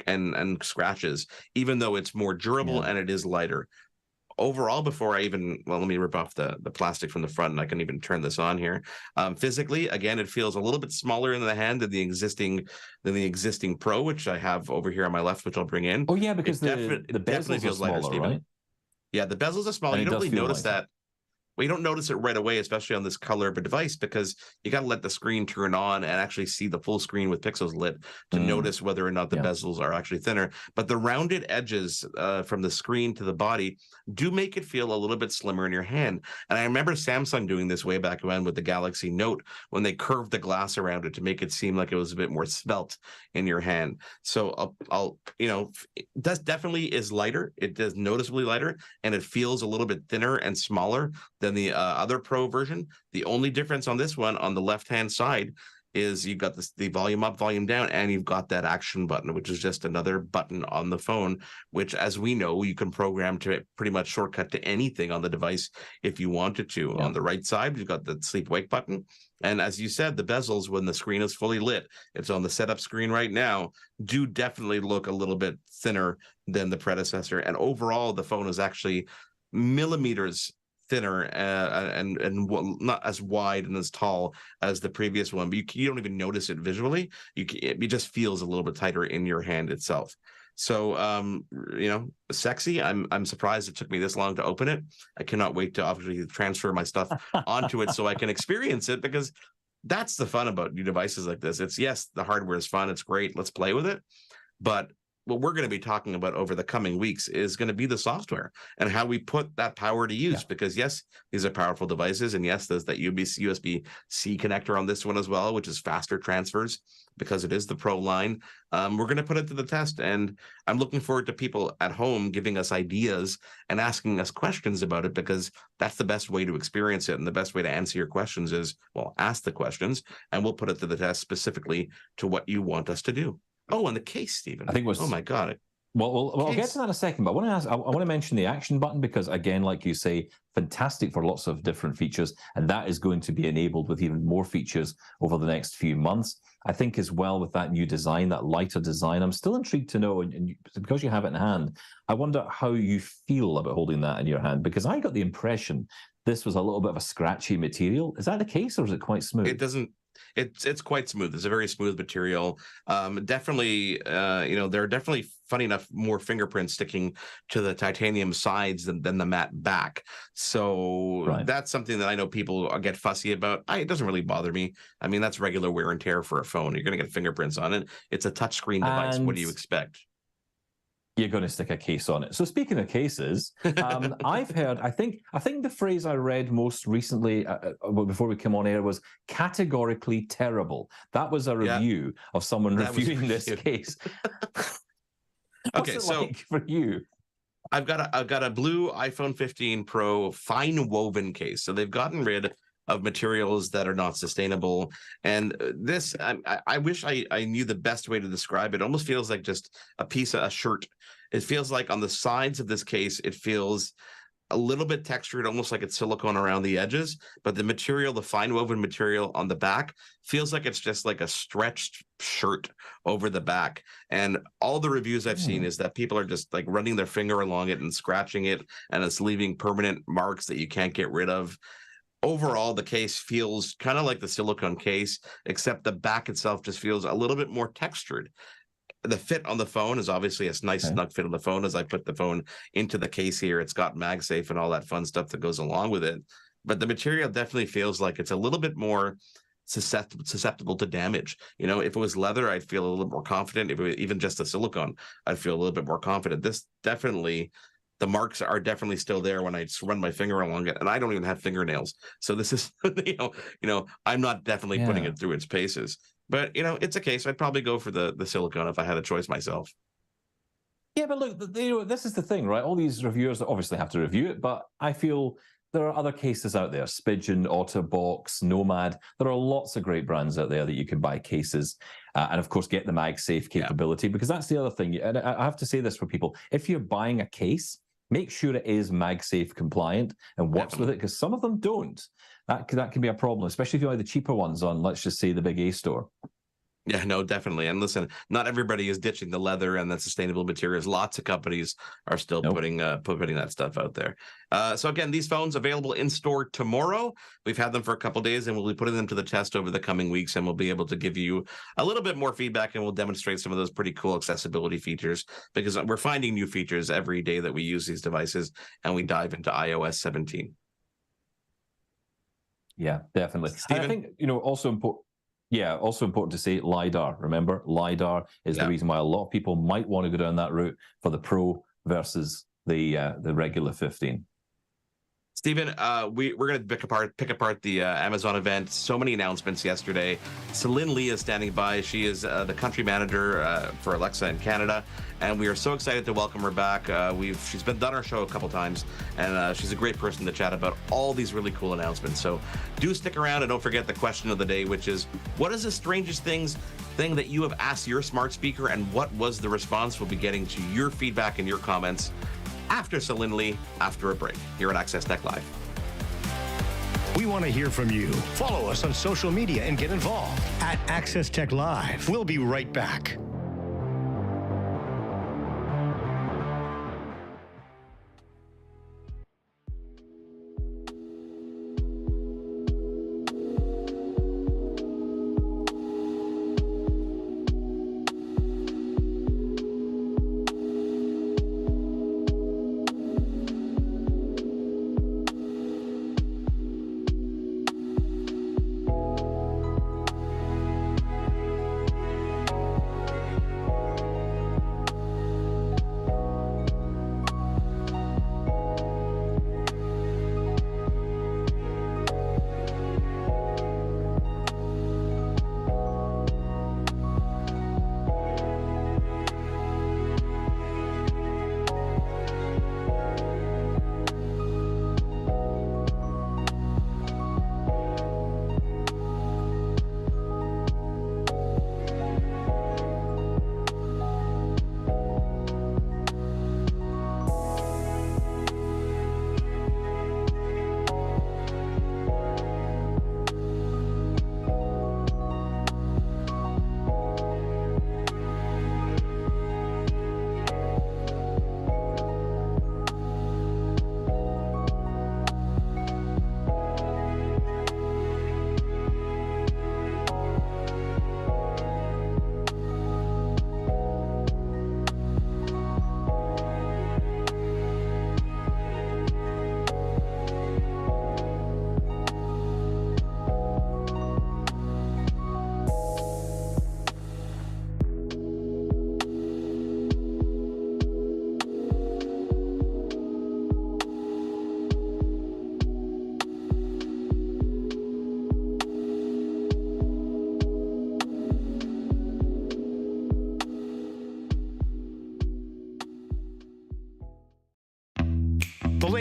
scratches, even though it's more durable and it is lighter. Overall, before I even, let me rip off the plastic from the front, and I can even turn this on here. Physically, again, it feels a little bit smaller in the hand than the existing Pro, which I have over here on my left, which I'll bring in. Oh yeah, because the bezels are smaller, lighter, right? Yeah, the bezels are smaller. You don't really notice that. Well, you don't notice it right away, especially on this color of a device, because you got to let the screen turn on and actually see the full screen with pixels lit to notice whether or not the bezels are actually thinner. But the rounded edges from the screen to the body do make it feel a little bit slimmer in your hand. And I remember Samsung doing this way back when with the Galaxy Note, when they curved the glass around it to make it seem like it was a bit more svelte in your hand. So that definitely is lighter. It is noticeably lighter, and it feels a little bit thinner and smaller than the other Pro version. The only difference on this one on the left-hand side is you've got the volume up, volume down, and you've got that action button, which is just another button on the phone, which, as we know, you can program to pretty much shortcut to anything on the device if you wanted to. On the right side, you've got the sleep-wake button. And as you said, the bezels, when the screen is fully lit, it's on the setup screen right now, do definitely look a little bit thinner than the predecessor. And overall, the phone is actually millimeters thinner and not as wide and as tall as the previous one, but you don't even notice it visually. It just feels a little bit tighter in your hand itself. So sexy. I'm surprised it took me this long to open it. I cannot wait to obviously transfer my stuff onto it so I can experience it, because that's the fun about new devices like this. It's, yes, the hardware is fun, it's great, let's play with it, but what we're going to be talking about over the coming weeks is going to be the software and how we put that power to use. Because yes, these are powerful devices, and yes, there's that USB-C connector on this one as well, which is faster transfers because it is the Pro line. We're going to put it to the test, and I'm looking forward to people at home giving us ideas and asking us questions about it, because that's the best way to experience it, and the best way to answer your questions is, well, ask the questions, and we'll put it to the test specifically to what you want us to do. Oh, and the case, Stephen. I think oh my God. Well, I'll get to that in a second, but I want to mention the action button, because again, like you say, fantastic for lots of different features, and that is going to be enabled with even more features over the next few months. I think as well with that new design, that lighter design, I'm still intrigued to know, and because you have it in hand, I wonder how you feel about holding that in your hand, because I got the impression this was a little bit of a scratchy material. Is that the case, or is it quite smooth? It doesn't it's quite smooth. It's a very smooth material. Definitely, there are definitely, funny enough, more fingerprints sticking to the titanium sides than the matte back. So that's something that I know people get fussy about. It doesn't really bother me. I mean, that's regular wear and tear for a phone. You're going to get fingerprints on it. It's a touchscreen device. What do you expect? You're going to stick a case on it. So speaking of cases, I've heard, I think the phrase I read most recently before we came on air was categorically terrible. That was a review of someone reviewing this case. What's it like for you? I've got a blue iPhone 15 Pro fine woven case. So they've gotten rid of materials that are not sustainable. And this, I wish I knew the best way to describe it. It almost feels like just a shirt. It feels like on the sides of this case, it feels a little bit textured, almost like it's silicone around the edges, but the material, the fine woven material on the back, feels like it's just like a stretched shirt over the back. And all the reviews I've seen is that people are just like running their finger along it and scratching it, and it's leaving permanent marks that you can't get rid of. Overall, the case feels kind of like the silicone case, except the back itself just feels a little bit more textured. The fit on the phone is obviously a nice snug fit on the phone. As I put the phone into the case here, it's got MagSafe and all that fun stuff that goes along with it. But the material definitely feels like it's a little bit more susceptible to damage. If it was leather, I'd feel a little bit more confident. If it was even just a silicone, I'd feel a little bit more confident. This definitely, the marks are definitely still there when I just run my finger along it, and I don't even have fingernails. So this is, I'm not definitely putting it through its paces. But, it's a case. I'd probably go for the silicone if I had a choice myself. Yeah, but look, this is the thing, right? All these reviewers obviously have to review it, but I feel there are other cases out there. Spigeon, Otterbox, Nomad. There are lots of great brands out there that you can buy cases and, of course, get the MagSafe capability, because that's the other thing. And I have to say this for people. If you're buying a case, make sure it is MagSafe compliant and works with it, because some of them don't. That can be a problem, especially if you buy the cheaper ones on, let's just say, the big A store. Yeah, no, definitely. And listen, not everybody is ditching the leather and the sustainable materials. Lots of companies are still putting that stuff out there. So again, these phones available in store tomorrow. We've had them for a couple days, and we'll be putting them to the test over the coming weeks, and we'll be able to give you a little bit more feedback, and we'll demonstrate some of those pretty cool accessibility features, because we're finding new features every day that we use these devices, and we dive into iOS 17. Yeah, definitely. Steven? And I think, also important. Yeah, also important to say LiDAR. Remember, LiDAR is the reason why a lot of people might want to go down that route for the Pro versus the regular 15. Stephen, we're going to pick apart the Amazon event. So many announcements yesterday. Celine Lee is standing by. She is the country manager for Alexa in Canada, and we are so excited to welcome her back. She's been done our show a couple times, and she's a great person to chat about all these really cool announcements. So do stick around, and don't forget the question of the day, which is, what is the strangest thing that you have asked your smart speaker, and what was the response? We'll be getting to your feedback and your comments after Celine Lee, after a break, here at Access Tech Live. We want to hear from you. Follow us on social media and get involved at Access Tech Live. We'll be right back.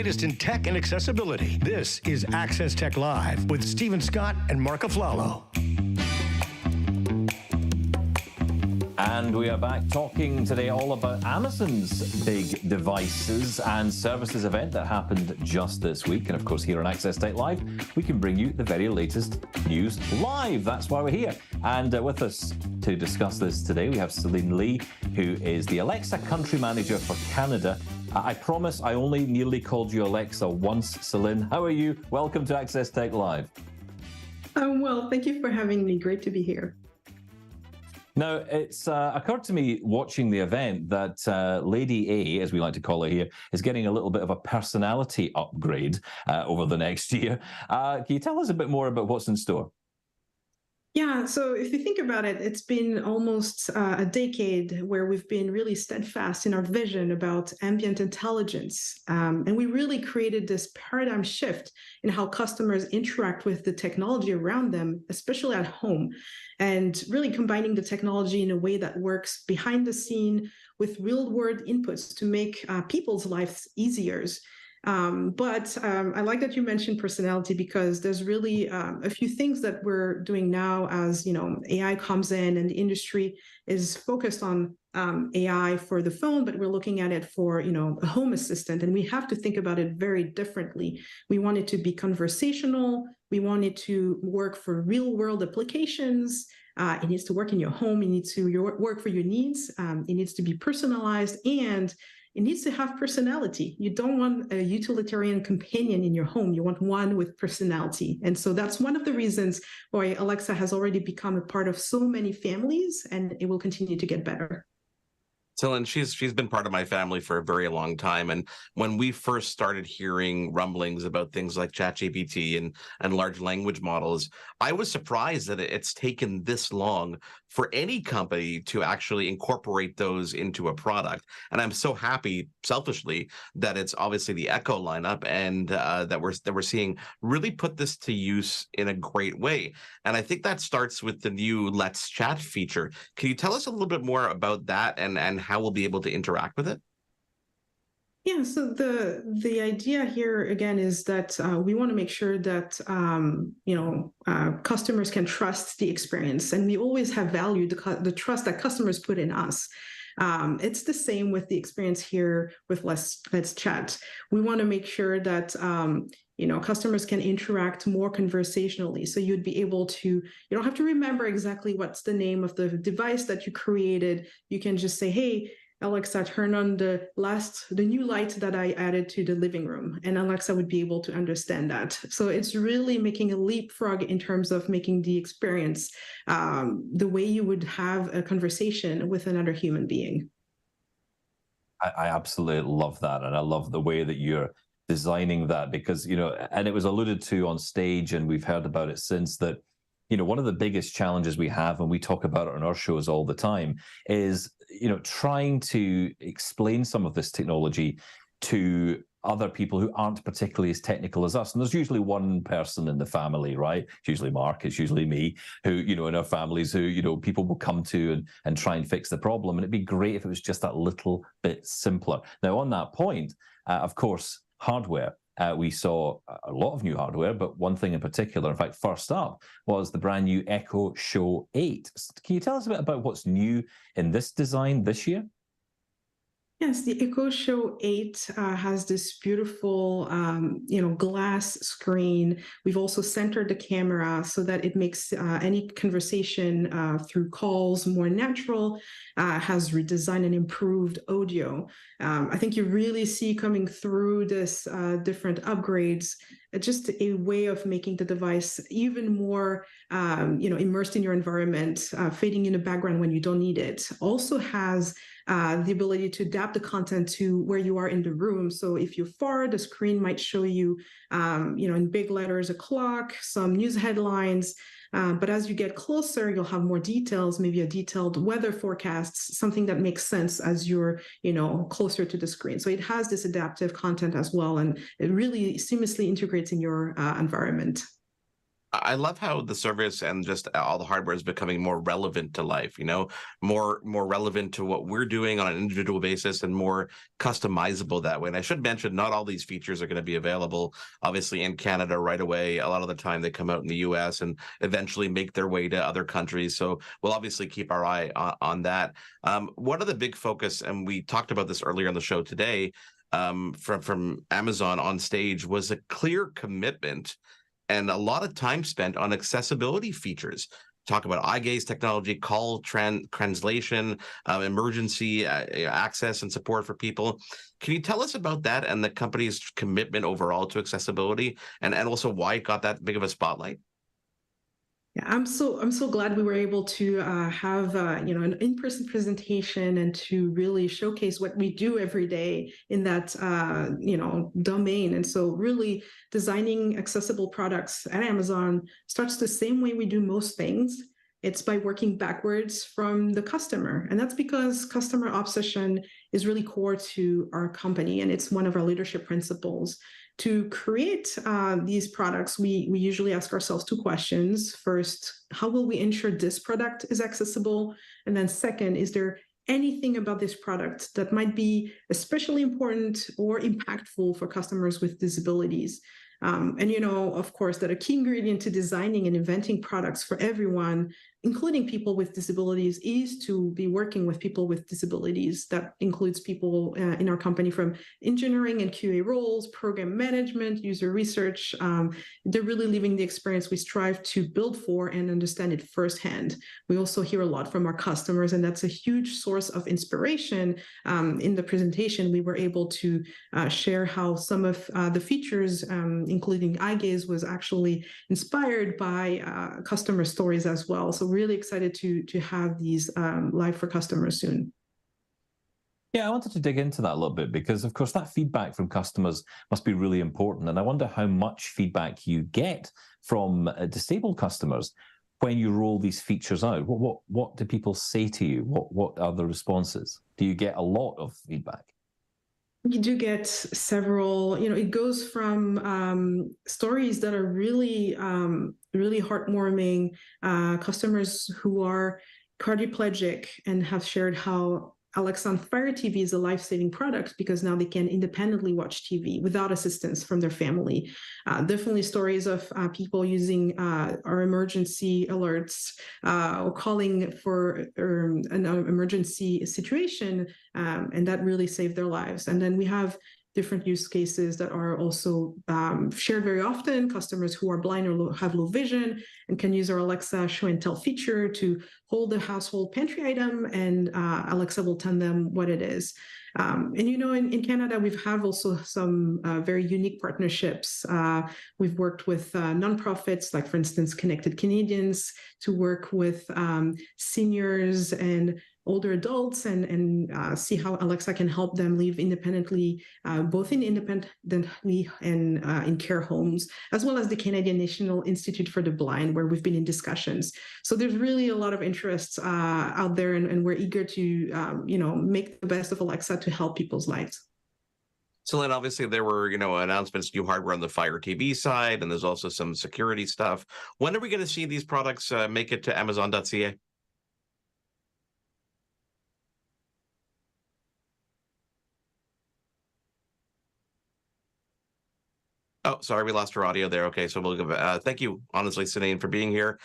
latest in tech and accessibility. This is Access Tech Live with Stephen Scott and Marc Aflalo. And we are back talking today all about Amazon's big devices and services event that happened just this week. And of course, here on Access Tech Live, we can bring you the very latest news live. That's why we're here. And with us to discuss this today, we have Celine Lee, who is the Alexa Country Manager for Canada. I promise I only nearly called you Alexa once, Celine. How are you? Welcome to Access Tech Live. Well, thank you for having me. Great to be here. Now, it's occurred to me watching the event that Lady A, as we like to call her here, is getting a little bit of a personality upgrade over the next year. Can you tell us a bit more about what's in store? Yeah, so if you think about it, it's been almost a decade where we've been really steadfast in our vision about ambient intelligence. And we really created this paradigm shift in how customers interact with the technology around them, especially at home, and really combining the technology in a way that works behind the scene with real-world inputs to make people's lives easier. But I like that you mentioned personality, because there's really a few things that we're doing now as, AI comes in and the industry is focused on AI for the phone, but we're looking at it for, a home assistant. And we have to think about it very differently. We want it to be conversational. We want it to work for real world applications. It needs to work in your home. It needs to work for your needs. It needs to be personalized, and it needs to have personality. You don't want a utilitarian companion in your home. You want one with personality. And so that's one of the reasons why Alexa has already become a part of so many families, and it will continue to get better. Celine, she's been part of my family for a very long time. And when we first started hearing rumblings about things like ChatGPT and large language models, I was surprised that it's taken this long for any company to actually incorporate those into a product. And I'm so happy, selfishly, that it's obviously the Echo lineup and that we're seeing really put this to use in a great way. And I think that starts with the new Let's Chat feature. Can you tell us a little bit more about that and how we'll be able to interact with it? Yeah, so the idea here again is that we want to make sure that customers can trust the experience, and we always have valued the trust that customers put in us. It's the same with the experience here with Let's Chat. We want to make sure that customers can interact more conversationally. So you'd be able to, you don't have to remember exactly what's the name of the device that you created. You can just say, hey, Alexa, turn on the new light that I added to the living room. And Alexa would be able to understand that. So it's really making a leapfrog in terms of making the experience the way you would have a conversation with another human being. I absolutely love that. And I love the way that you're designing that, because, and it was alluded to on stage, and we've heard about it since, that one of the biggest challenges we have, and we talk about it on our shows all the time, is, trying to explain some of this technology to other people who aren't particularly as technical as us. And there's usually one person in the family, right? It's usually Mark, it's usually me, who, in our families who, people will come to and try and fix the problem. And it'd be great if it was just that little bit simpler. Now, on that point, of course, hardware. We saw a lot of new hardware, but one thing in particular, in fact, first up, was the brand new Echo Show 8. Can you tell us a bit about what's new in this design this year? Yes, the Echo Show 8 has this beautiful, glass screen. We've also centered the camera so that it makes any conversation through calls more natural, has redesigned and improved audio. I think you really see coming through this different upgrades, just a way of making the device even more, immersed in your environment, fading in the background when you don't need it. Also has the ability to adapt the content to where you are in the room. So if you're far, the screen might show you, in big letters, a clock, some news headlines. But as you get closer, you'll have more details, maybe a detailed weather forecast, something that makes sense as you're, closer to the screen. So it has this adaptive content as well, and it really seamlessly integrates in your environment. I love how the service and just all the hardware is becoming more relevant to life, more relevant to what we're doing on an individual basis and more customizable that way. And I should mention, not all these features are going to be available, obviously, in Canada right away. A lot of the time they come out in the US and eventually make their way to other countries. So we'll obviously keep our eye on that. One of the big focus, and we talked about this earlier on the show today, from Amazon on stage, was a clear commitment and a lot of time spent on accessibility features. Talk about eye gaze technology, call translation, emergency access and support for people. Can you tell us about that and the company's commitment overall to accessibility, and also why it got that big of a spotlight? Yeah, I'm so glad we were able to have an in-person presentation and to really showcase what we do every day in that domain. And so really designing accessible products at Amazon starts the same way we do most things. It's by working backwards from the customer. And that's because customer obsession is really core to our company, and it's one of our leadership principles. To create these products, we usually ask ourselves two questions. First, how will we ensure this product is accessible? And then second, is there anything about this product that might be especially important or impactful for customers with disabilities? And of course, that a key ingredient to designing and inventing products for everyone, including people with disabilities, is to be working with people with disabilities. That includes people in our company from engineering and QA roles, program management, user research. They're really living the experience we strive to build for and understand it firsthand. We also hear a lot from our customers, and that's a huge source of inspiration. In the presentation, we were able to share how some of the features, including eye gaze, was actually inspired by customer stories as well. So really excited to have these live for customers soon. Yeah, I wanted to dig into that a little bit because, of course, that feedback from customers must be really important. And I wonder how much feedback you get from disabled customers when you roll these features out. What do people say to you? What are the responses? Do you get a lot of feedback? You do get several, it goes from stories that are really, really heartwarming, customers who are quadriplegic and have shared how Alexa on Fire TV is a life-saving product because now they can independently watch TV without assistance from their family. Definitely stories of people using our emergency alerts or calling for an emergency situation, and that really saved their lives. And then we have different use cases that are also shared very often. Customers who are blind or have low vision and can use our Alexa show and tell feature to hold a household pantry item, and Alexa will tell them what it is. And in Canada, we've have also some very unique partnerships. We've worked with nonprofits, like for instance, Connected Canadians, to work with seniors and older adults and see how Alexa can help them live independently, both independently and in care homes, as well as the Canadian National Institute for the Blind, where we've been in discussions. So there's really a lot of interests out there, and we're eager to make the best of Alexa to help people's lives. So then obviously there were, announcements, new hardware on the Fire TV side, and there's also some security stuff. When are we going to see these products make it to Amazon.ca? Oh, sorry, we lost our audio there. Okay, so we'll give thank you, honestly, Sinead, for being here.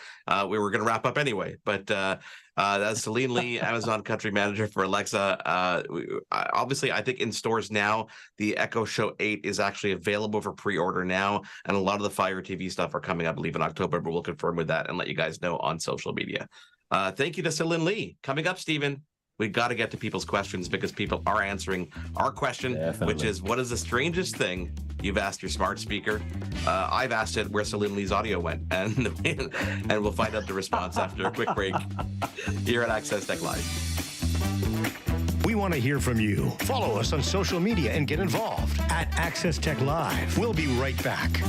We were going to wrap up anyway, but that's Celine Lee, Amazon Country Manager for Alexa. Obviously, I think in stores now, the Echo Show 8 is actually available for pre-order now, and a lot of the Fire TV stuff are coming, I believe, in October, but we'll confirm with that and let you guys know on social media. Thank you to Celine Lee. Coming up, Stephen, we got to get to people's questions because people are answering our question, Definitely. Which is, what is the strangest thing you've asked your smart speaker? I've asked it where Celine Lee's audio went, and we'll find out the response after a quick break here at Access Tech Live. We want to hear from you. Follow us on social media and get involved at Access Tech Live. We'll be right back.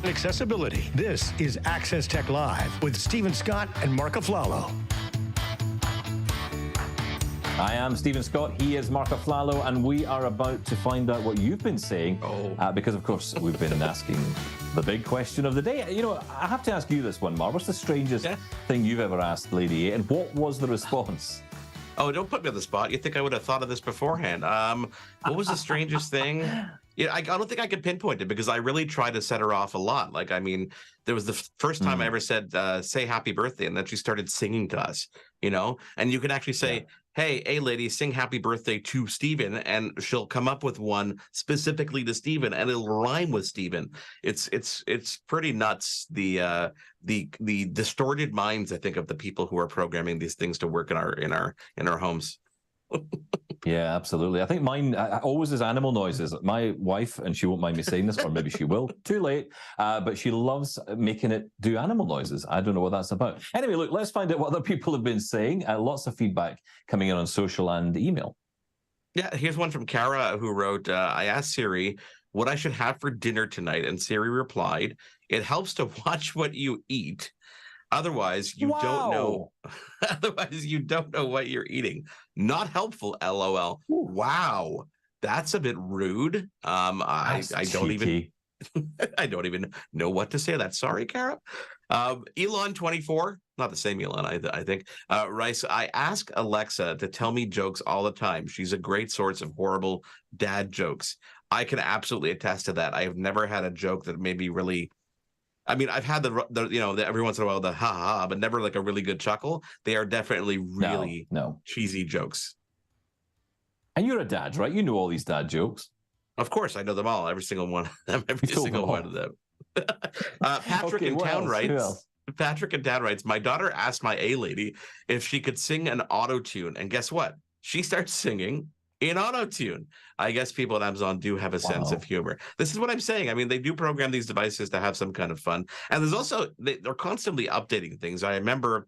Accessibility. This is Access Tech Live with Stephen Scott and Marc Aflalo. I am Stephen Scott, he is Marc Aflalo, and we are about to find out what you've been saying, because, of course, we've been asking the big question of the day. You know, I have to ask you this one, Marc. What's the strangest thing you've ever asked Lady A, and what was the response? Oh, don't put me on the spot. You think I would have thought of this beforehand. What was the strangest thing? Yeah, I don't think I could pinpoint it because I really tried to set her off a lot. Like, I mean, there was the first time I ever said, say happy birthday, and then she started singing to us, you know? And you can actually say, hey, lady, sing happy birthday to Stephen, and she'll come up with one specifically to Stephen, and it'll rhyme with Stephen. It's pretty nuts, the distorted minds, I think, of the people who are programming these things to work in our homes. Yeah, absolutely. I think mine always is animal noises. My wife, and she won't mind me saying this, or maybe she will, too late, but she loves making it do animal noises. I don't know what that's about. Anyway, look, let's find out what other people have been saying. Lots of feedback coming in on social and email. Yeah, here's one from Kara who wrote, I asked Siri what I should have for dinner tonight, and Siri replied, it helps to watch what you eat. Otherwise, you don't know. Otherwise, you don't know what you're eating. Not helpful. LOL. Wow, that's a bit rude. I don't even. I don't even know what to say. That sorry, Kara. Elon 24, not the same Elon. I think. Rice. I ask Alexa to tell me jokes all the time. She's a great source of horrible dad jokes. I can absolutely attest to that. I have never had a joke that made me really. I mean, I've had the you know, every once in a while the ha ha, but never like a really good chuckle. They are definitely really cheesy jokes. And you're a dad, right? You know all these dad jokes. Of course, I know them all. Every single one of them. Every single one of them. Patrick in Town writes. Patrick in Town writes. My daughter asked my A lady if she could sing an auto tune, and guess what? She starts singing in auto-tune. I guess people at Amazon do have a sense of humor. This is what I'm saying. I mean, they do program these devices to have some kind of fun. And there's also, they're constantly updating things. I remember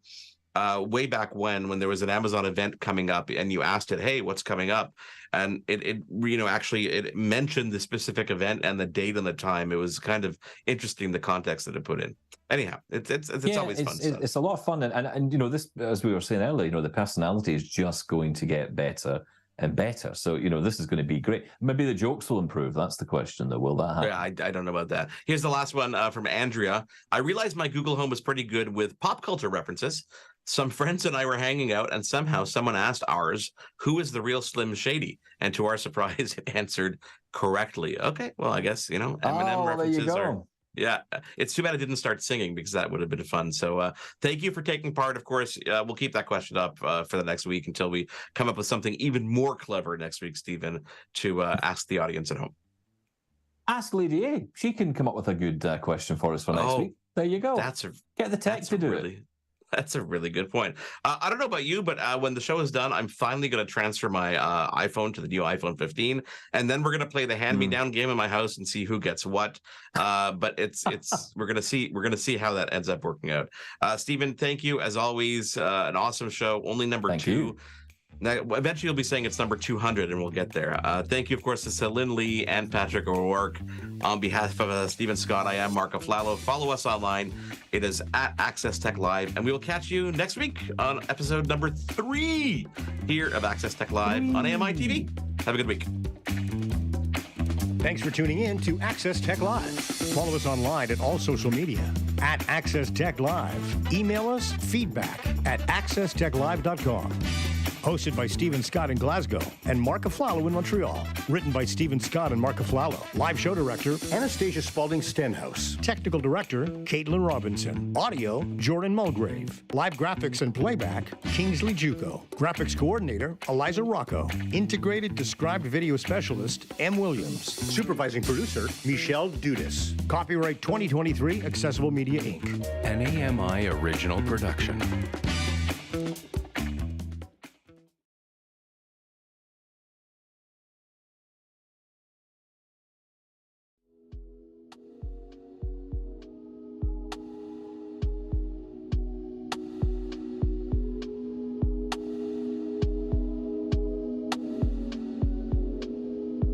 way back when there was an Amazon event coming up and you asked it, hey, what's coming up? And it actually it mentioned the specific event and the date and the time. It was kind of interesting, the context that it put in. Anyhow, it's always fun stuff. It's a lot of fun. And you know, this, as we were saying earlier, you know, the personality is just going to get better and better. So, you know, this is going to be great. Maybe the jokes will improve. That's the question, though. Will that happen? Yeah, I don't know about that. Here's the last one from Andrea. I realized my Google Home is pretty good with pop culture references. Some friends and I were hanging out, and somehow someone asked ours, who is the real Slim Shady? And to our surprise, it answered correctly. Okay, well, I guess, you know, Eminem references are... Yeah, it's too bad I didn't start singing because that would have been fun. So thank you for taking part. Of course, we'll keep that question up for the next week until we come up with something even more clever next week, Stephen, to ask the audience at home. Ask Lady A. She can come up with a good question for us for next week. There you go. Get the tech to do it. That's a really good point. I don't know about you, but when the show is done, I'm finally going to transfer my iPhone to the new iPhone 15, and then we're going to play the hand-me-down game in my house and see who gets what. But we're going to see how that ends up working out. Stephen, thank you as always. An awesome show. Only number 2. Now, eventually, you'll be saying it's number 200, and we'll get there. Thank you, of course, to Celine Lee and Patrick O'Rourke. On behalf of Stephen Scott, I am Marc Aflalo. Follow us online. It is at Access Tech Live, and we will catch you next week on episode number 3 here of Access Tech Live on AMI TV. Have a good week. Thanks for tuning in to Access Tech Live. Follow us online at all social media at Access Tech Live. Email us feedback at accesstechlive.com. Hosted by Stephen Scott in Glasgow and Marc Aflalo in Montreal. Written by Stephen Scott and Marc Aflalo. Live show director, Anastasia Spalding-Stenhouse. Technical director, Caitlin Robinson. Audio, Jordan Mulgrave. Live graphics and playback, Kingsley Juco. Graphics coordinator, Eliza Rocco. Integrated described video specialist, M. Williams. Supervising producer, Michelle Dudis. Copyright 2023, Accessible Media, Inc. An AMI original production.